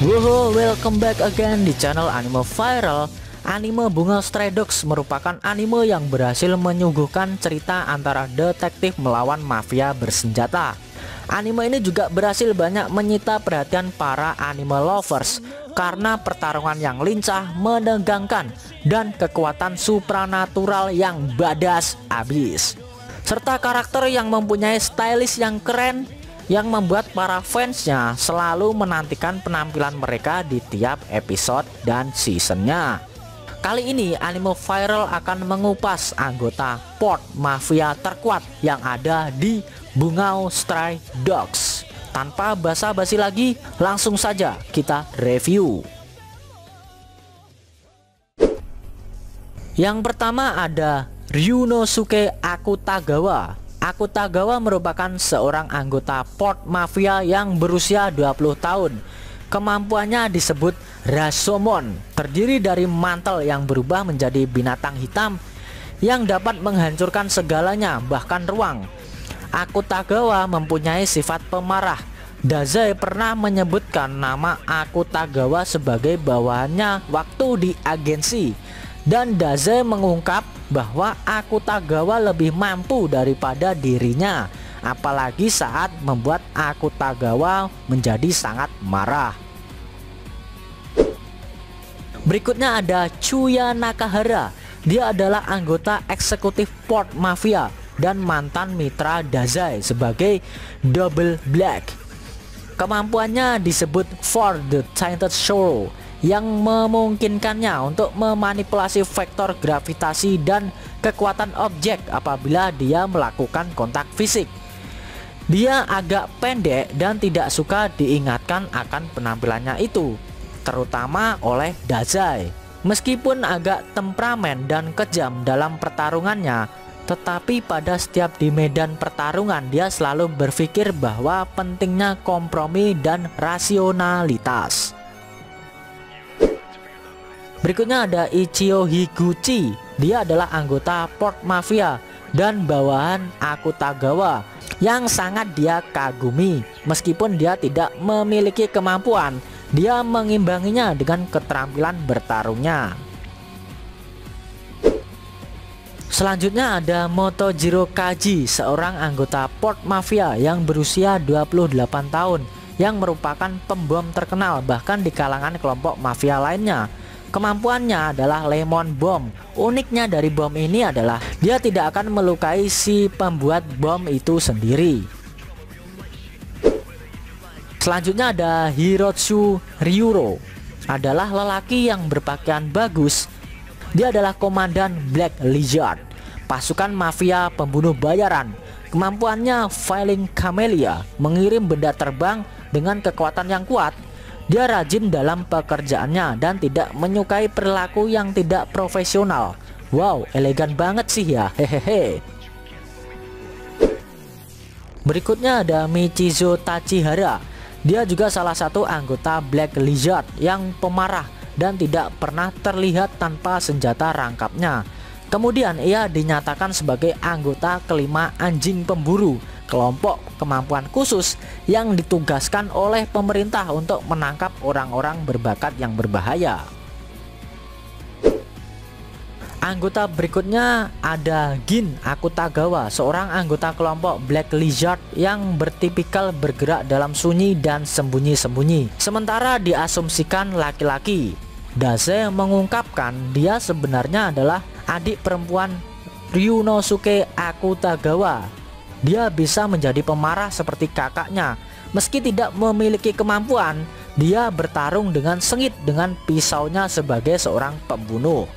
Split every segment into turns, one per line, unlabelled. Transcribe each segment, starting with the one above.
Woho, welcome back again di channel Anime Viral. Anime Bunga Stray Dogs merupakan anime yang berhasil menyuguhkan cerita antara detektif melawan mafia bersenjata. Anime ini juga berhasil banyak menyita perhatian para anime lovers karena pertarungan yang lincah, menegangkan, dan kekuatan supranatural yang badass abis, serta karakter yang mempunyai stylish yang keren yang membuat para fansnya selalu menantikan penampilan mereka di tiap episode dan seasonnya. Kali ini Anime Viral akan mengupas anggota Port Mafia terkuat yang ada di Bunga Stray Dogs. Tanpa basa-basi lagi, langsung saja kita review. Yang pertama ada Ryunosuke Akutagawa. Akutagawa merupakan seorang anggota Port Mafia yang berusia 20 tahun. Kemampuannya disebut Rashomon, terdiri dari mantel yang berubah menjadi binatang hitam yang dapat menghancurkan segalanya, bahkan ruang. Akutagawa mempunyai sifat pemarah. Dazai pernah menyebutkan nama Akutagawa sebagai bawahannya waktu di agensi, dan Dazai mengungkap bahwa Akutagawa lebih mampu daripada dirinya, apalagi saat membuat Akutagawa menjadi sangat marah. Berikutnya ada Chuya Nakahara. Dia adalah anggota eksekutif Port Mafia dan mantan mitra Dazai sebagai Double Black. Kemampuannya disebut For the Tainted Sorrow, yang memungkinkannya untuk memanipulasi vektor gravitasi dan kekuatan objek apabila dia melakukan kontak fisik. Dia agak pendek dan tidak suka diingatkan akan penampilannya itu, terutama oleh Dazai. Meskipun agak temperamen dan kejam dalam pertarungannya, tetapi pada setiap di medan pertarungan dia selalu berpikir bahwa pentingnya kompromi dan rasionalitas. Berikutnya ada Ichio Higuchi. Dia adalah anggota Port Mafia dan bawahan Akutagawa yang sangat dia kagumi. Meskipun dia tidak memiliki kemampuan, dia mengimbanginya dengan keterampilan bertarungnya. Selanjutnya ada Motojiro Kaji, seorang anggota Port Mafia yang berusia 28 tahun yang merupakan pembom terkenal bahkan di kalangan kelompok mafia lainnya. Kemampuannya adalah Lemon Bomb. Uniknya dari bom ini adalah dia tidak akan melukai si pembuat bom itu sendiri. Selanjutnya ada Hirotsu Ryuro. Adalah lelaki yang berpakaian bagus. Dia adalah komandan Black Lizard, pasukan mafia pembunuh bayaran. Kemampuannya Flying Camellia, mengirim benda terbang dengan kekuatan yang kuat. Dia rajin dalam pekerjaannya dan tidak menyukai perilaku yang tidak profesional. Wow, elegan banget sih ya, hehehe. Berikutnya ada Michizo Tachihara. Dia juga salah satu anggota Black Lizard yang pemarah dan tidak pernah terlihat tanpa senjata rangkapnya. Kemudian ia dinyatakan sebagai anggota kelima anjing pemburu, kelompok kemampuan khusus yang ditugaskan oleh pemerintah untuk menangkap orang-orang berbakat yang berbahaya. Anggota berikutnya ada Gin Akutagawa, seorang anggota kelompok Black Lizard yang bertipikal bergerak dalam sunyi dan sembunyi-sembunyi, sementara diasumsikan laki-laki. Dazai mengungkapkan dia sebenarnya adalah adik perempuan Ryunosuke Akutagawa. Dia bisa menjadi pemarah seperti kakaknya. Meski tidak memiliki kemampuan, dia bertarung dengan sengit dengan pisaunya sebagai seorang pembunuh.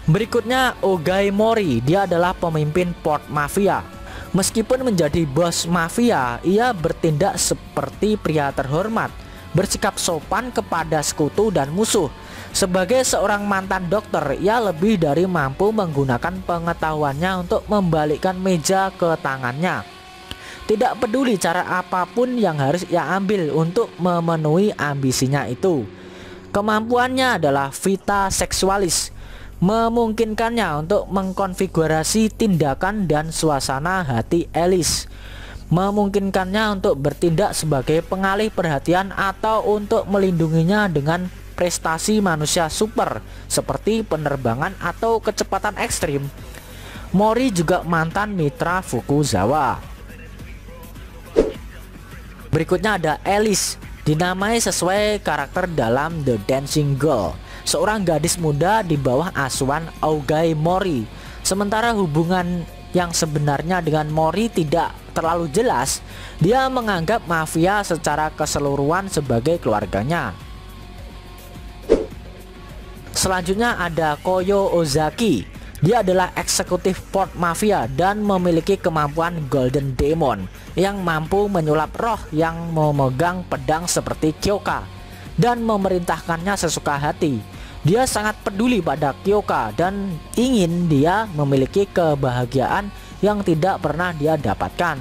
Berikutnya Ogai Mori. Dia adalah pemimpin Port Mafia. Meskipun menjadi bos mafia, ia bertindak seperti pria terhormat, bersikap sopan kepada sekutu dan musuh. Sebagai seorang mantan dokter, ia lebih dari mampu menggunakan pengetahuannya untuk membalikkan meja ke tangannya. Tidak peduli cara apapun yang harus ia ambil untuk memenuhi ambisinya itu. Kemampuannya adalah vita seksualis, memungkinkannya untuk mengkonfigurasi tindakan dan suasana hati Alice. memungkinkannya untuk bertindak sebagai pengalih perhatian atau untuk melindunginya dengan prestasi manusia super seperti penerbangan atau kecepatan ekstrim. Mori juga mantan mitra Fukuzawa. Berikutnya ada Alice, dinamai sesuai karakter dalam The Dancing Girl, seorang gadis muda di bawah asuhan Aogai Mori. Sementara hubungan yang sebenarnya dengan Mori tidak terlalu jelas, dia menganggap mafia secara keseluruhan sebagai keluarganya. Selanjutnya ada Koyo Ozaki. Dia adalah eksekutif port mafia dan memiliki kemampuan Golden Demon yang mampu menyulap roh yang memegang pedang seperti Kyoka dan memerintahkannya sesuka hati. Dia sangat peduli pada Kyoka dan ingin dia memiliki kebahagiaan yang tidak pernah dia dapatkan.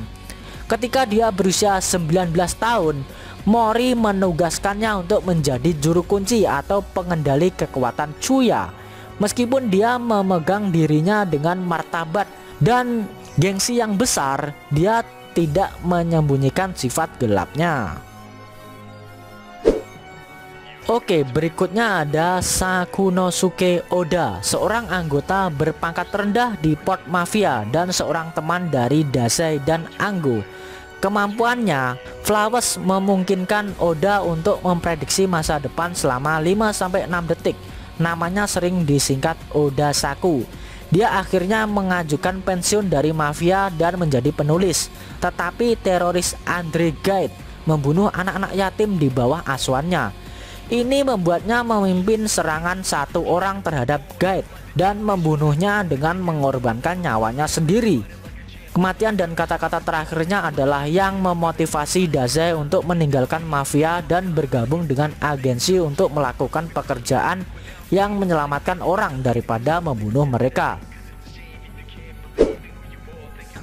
Ketika dia berusia 19 tahun, Mori menugaskannya untuk menjadi juru kunci atau pengendali kekuatan Chuya. Meskipun dia memegang dirinya dengan martabat dan gengsi yang besar, dia tidak menyembunyikan sifat gelapnya. Oke, berikutnya ada Sakunosuke Oda, seorang anggota berpangkat rendah di port mafia dan seorang teman dari Dazai dan Ango. Kemampuannya, Flawless, memungkinkan Oda untuk memprediksi masa depan selama 5-6 detik. Namanya sering disingkat Oda Saku. Dia akhirnya mengajukan pensiun dari mafia dan menjadi penulis. Tetapi teroris Andre Guide membunuh anak-anak yatim di bawah asuhannya. Ini membuatnya memimpin serangan satu orang terhadap Guide dan membunuhnya dengan mengorbankan nyawanya sendiri. Kematian dan kata-kata terakhirnya adalah yang memotivasi Dazai untuk meninggalkan mafia dan bergabung dengan agensi untuk melakukan pekerjaan yang menyelamatkan orang daripada membunuh mereka.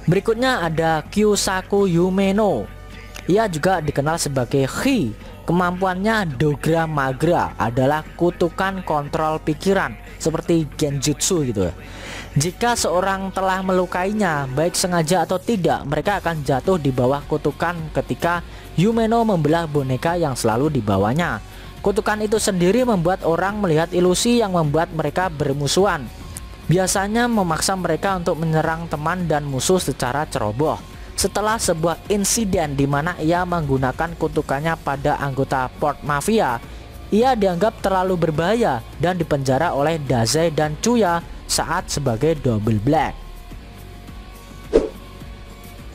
Berikutnya ada Kyosaku Yumeno. Ia juga dikenal sebagai Hi. Kemampuannya Dogra Magra adalah kutukan kontrol pikiran seperti genjutsu gitu. Jika seorang telah melukainya baik sengaja atau tidak, mereka akan jatuh di bawah kutukan ketika Yumeno membelah boneka yang selalu dibawanya. Kutukan itu sendiri membuat orang melihat ilusi yang membuat mereka bermusuhan. Biasanya memaksa mereka untuk menyerang teman dan musuh secara ceroboh. Setelah sebuah insiden di mana ia menggunakan kutukannya pada anggota port mafia, ia dianggap terlalu berbahaya dan dipenjara oleh Dazai dan Chuya saat sebagai double black.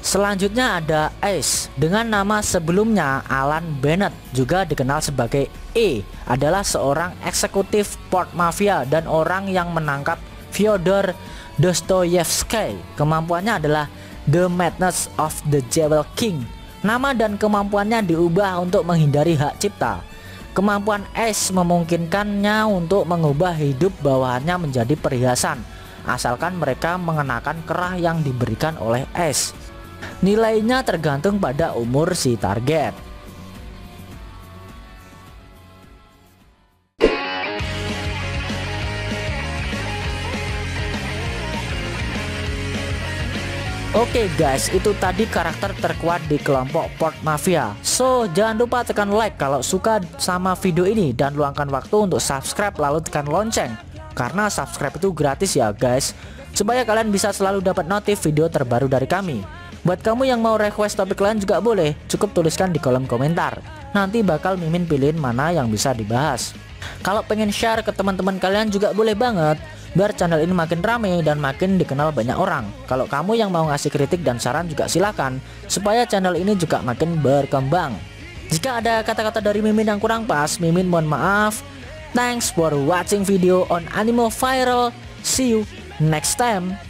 Selanjutnya ada Ace, dengan nama sebelumnya Alan Bennett, juga dikenal sebagai E, adalah seorang eksekutif port mafia dan orang yang menangkap Fyodor Dostoyevsky. Kemampuannya adalah The Madness of the Jewel King. Nama dan kemampuannya diubah untuk menghindari hak cipta. Kemampuan Ace memungkinkannya untuk mengubah hidup bawahannya menjadi perhiasan, asalkan mereka mengenakan kerah yang diberikan oleh Ace. Nilainya tergantung pada umur si target. Oke guys, itu tadi karakter terkuat di kelompok port mafia. So, jangan lupa tekan like kalau suka sama video ini dan luangkan waktu untuk subscribe lalu tekan lonceng. Karena subscribe itu gratis ya guys, supaya kalian bisa selalu dapat notif video terbaru dari kami. Buat kamu yang mau request topik lain juga boleh, cukup tuliskan di kolom komentar. Nanti bakal Mimin pilihin mana yang bisa dibahas. Kalau pengen share ke teman-teman kalian juga boleh banget, biar channel ini makin rame dan makin dikenal banyak orang. Kalau kamu yang mau ngasih kritik dan saran juga silakan, supaya channel ini juga makin berkembang. Jika ada kata-kata dari Mimin yang kurang pas, Mimin mohon maaf. Thanks for watching video on Anime Viral. See you next time.